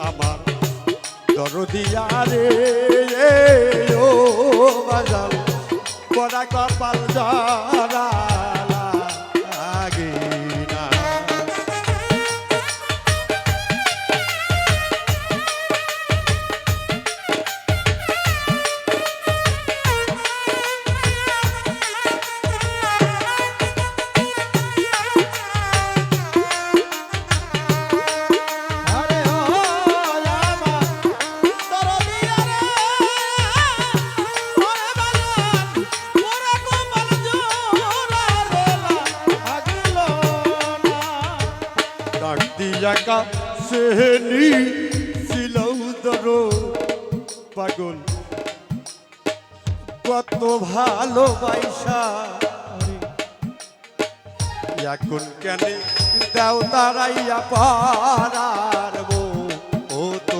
আমার দরদিয়া রে ও বাজার পরা কপাল জরা লাগে না। জাকা সেনি সিলৌদর পাগল কত ভালোবাসা এখন কেন দাও তারাইয়া পারার ও তো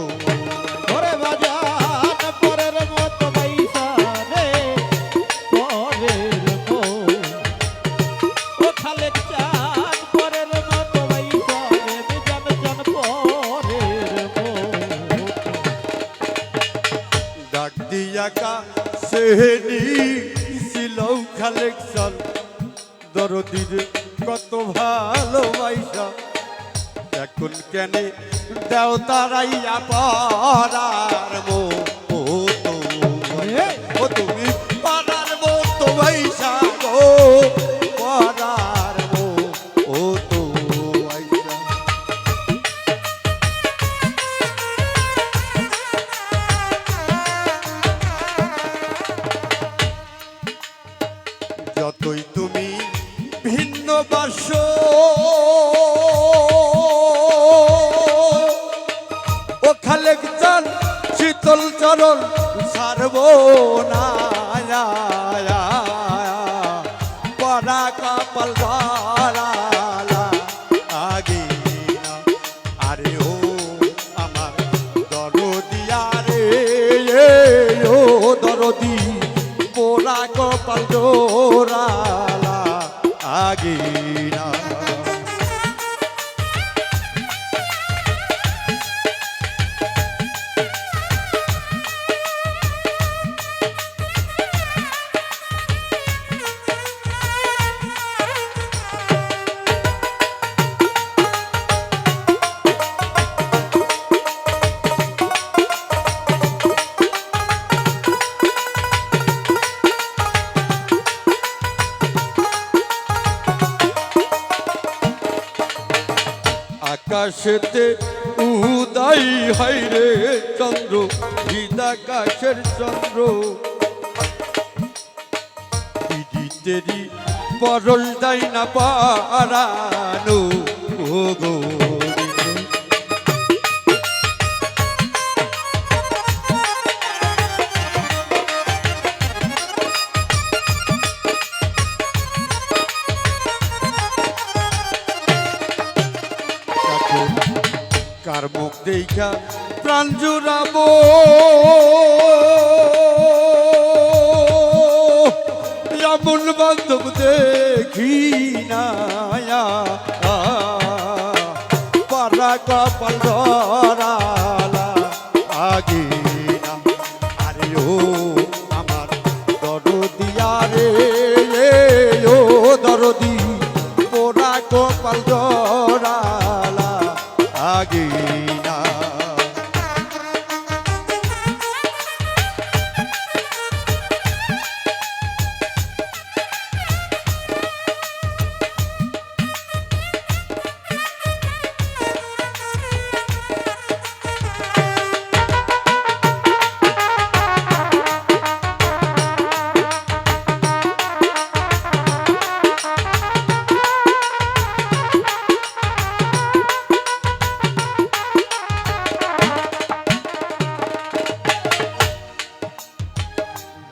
ঘরে বাজার পরের মতো পয়সা রে পরের মো ও খালে চাঁদ পরের মতো পয়সা রে বিজান জন পরের মো ডাক দিয়া কা সেনি সিলৌ কালেকশন দরদির কত ভালোবাসা এখন কেন দাও তারাইয়া পারার মো ও তুমি পারার মো তো বাইসা গো পারার মো ও তো বাইসা যতই তুমি ভিন্ন বাস ও খালেক চান শীতল চরণ সারব না পরা কপাল ধরালা আগে না আরে ও আমার দরদিয়া রে ও দরদি পোড়া কপাল জোরালা আগে না। আকাশেতে উদয় হয় রে চন্দ্র হৃদাকাশের চন্দ্র তেরি পরল দাই না পারানো ও গো কার মুখ দেখা প্রাণ জুড়াবো এমন বান্ধব দেখি না পারা কপাল ধরালা আগে না আরে ও আমার দরদিয়া রে ও দরদি পোড়া কপাল ধরালা আগে না।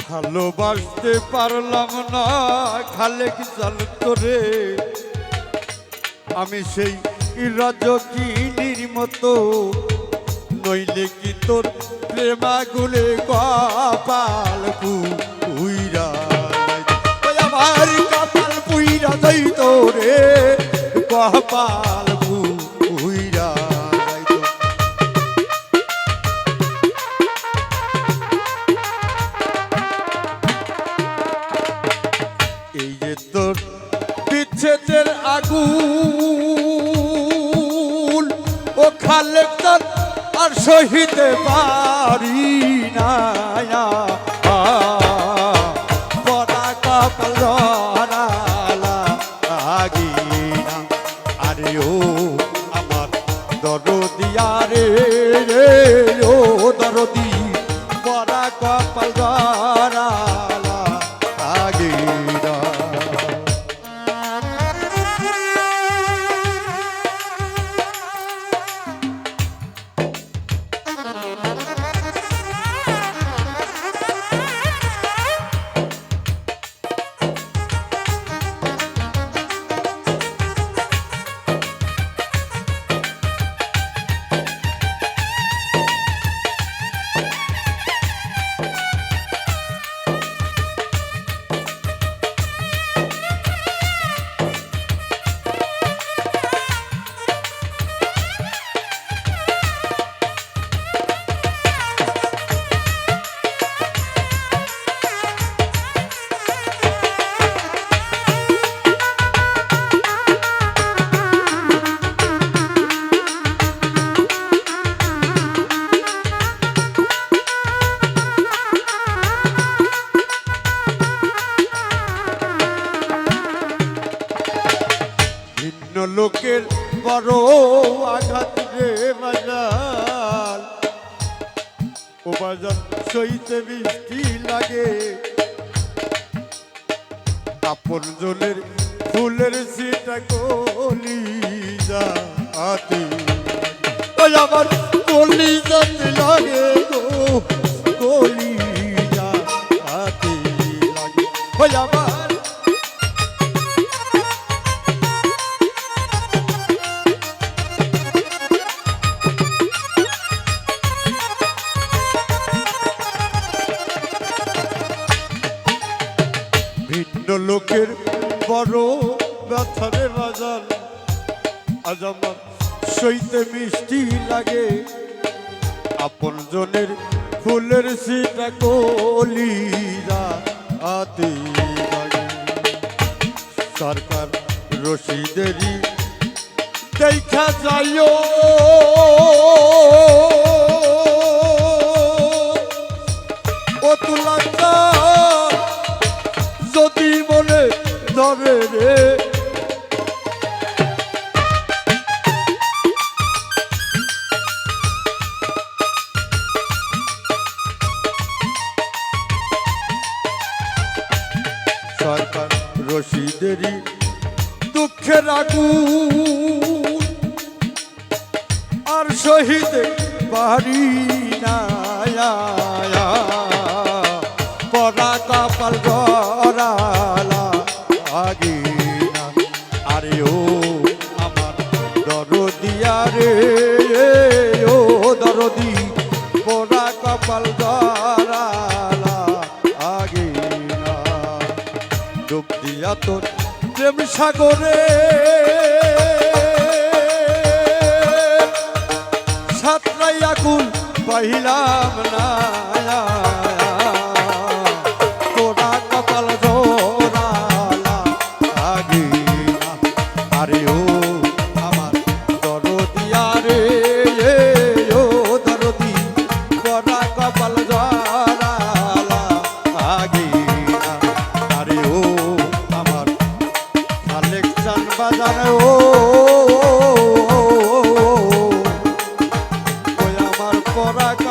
ভালোবাসতে পারলাম না খালেক চাল করে আমি সেই রাজকিনীর মতো নইলে কি তোর প্রেমাগুলে কপাল পুইরা আমার কপাল পুইরা যাই রে কপাল ভুইরা যাইতো। এই যে তোর বিচ্ছেদের আগুন ও খালেক তার আর সহিতে পারি না পরা কপাল ধরালা আগি না আরে ও আমার দরদিয়া রে ও দরদি পরা কপাল ধরালা আগি না। লোকের বড় আঘাত রে বাজার ও বাজার সইতে বৃষ্টি লাগে আপন জনের ফুলের সিটা কলি যাতে ওই আমার কলি যাতে লাগে গো কলি যাতে লাগে ওই আমার লোকের বড় ব্যথারে বাজার আজ আমার সইতে মিষ্টি লাগে আপন জনের ফুলের সিটা কলিরা আতে লাগে সরকার রশিদেরই দেখা যাইও ও তুলা যদি মনে ধরে রে সরকার রশিদেরই দুঃখের আগুন আর সহিতে পারি না পরা কপাল ধরালা আগে না আরে ও আমার দরদিয়া রে ও দরদি পরা কপাল ধরালা আগে না ডুব দিয়া তোর প্রেম সাগরে সাতরাই আকুল পাইলাম না বাজারে ও আমার পরাগ